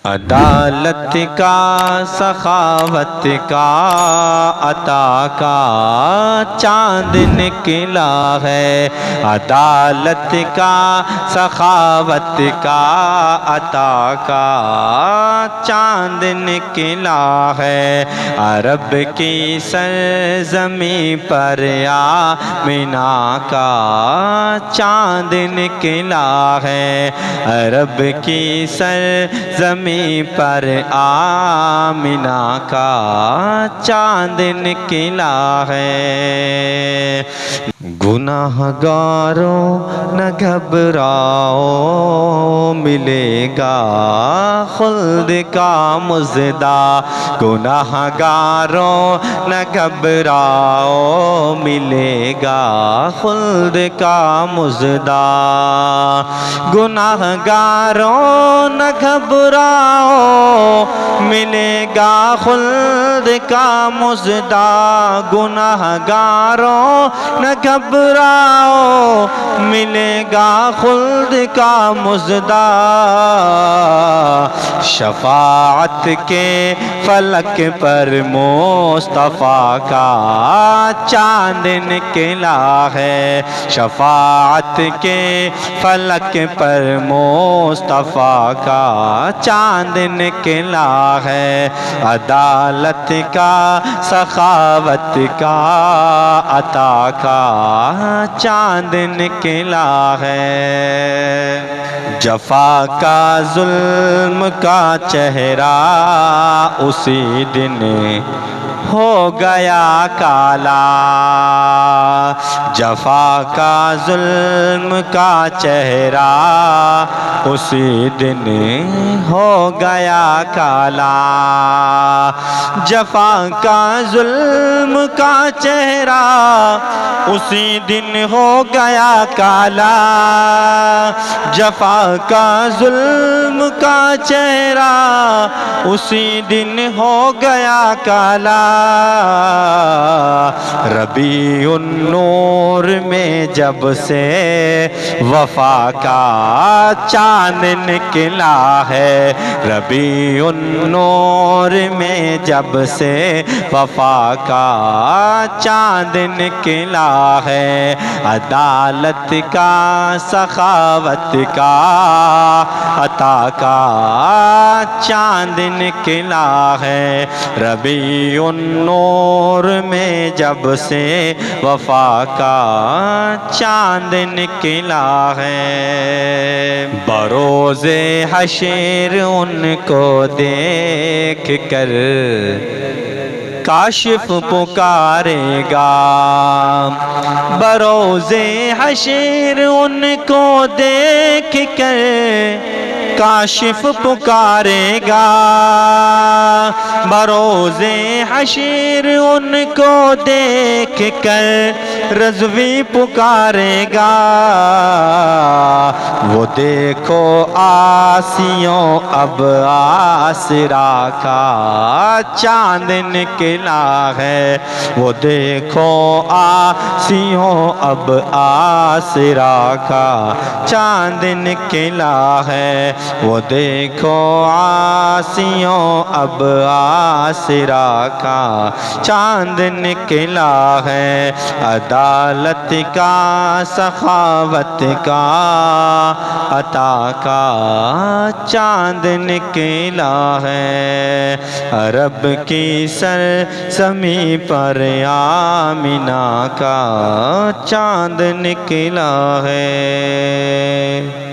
عدالت کا سخاوت کا عطا کا چاند نکلا ہے، عدالت کا سخاوت کا عطا کا چاند نکلا ہے، عرب کی سرزمین پر آمنہ کا چاند نکلا ہے، عرب کی سرزمین پر آمنہ کا چاند نکلا ہے۔ گناہ گاروں نہ گھبراؤ، ملے گا خلد کا مژدہ، گناہ گاروں نہ گھبراؤ، ملے گا خلد کا مژدہ، گناہ گاروں نہ گھبراؤ، ملے گا خلد کا مژدہ، گناہ گاروں نہ گھبراؤ، ملے گا خلد کا مژدہ، شفاعت کے فلک پر مصطفیٰ کا چاند نکلا ہے، شفاعت کے فلک پر مصطفیٰ کا چاند نکلا ہے، عدالت کا سخاوت کا عطا کا چاند نکلا ہے، جفا کا ظلم کا چہرہ اسی دن ہو گیا کالا، جفا کا ظلم کا چہرہ اسی دن ہو گیا کالا، جفا کا ظلم کا چہرہ اسی دن ہو گیا کالا، جفا کا ظلم کا چہرہ اسی دن ہو گیا کالا، ربیع النور میں جب سے وفا کا چاند نکلا ہے، ربیع النور میں جب سے وفا کا چاند نکلا ہے، عدالت کا سخاوت کا عطا کا چاند نکلا ہے، ربیع النور میں جب سے وفا کا چاند نکلا ہے، بروز حشر ان کو دیکھ کر کاشف پکارے گا، بروز حشر ان کو دیکھ کر کاشف پکارے گا، بروز حشر ان کو دیکھ کر رضوی پکارے گا، وہ دیکھو آسیوں اب آسرا کا چاند نکلا ہے، وہ دیکھو آسیوں اب آسرا کا چاند نکلا ہے، وہ دیکھو آسیوں اب آسرا کا چاند نکلا ہے، عدالت کا سخاوت کا عطا کا چاند نکلا ہے، عرب کی سرزمین پر آمنہ کا چاند نکلا ہے۔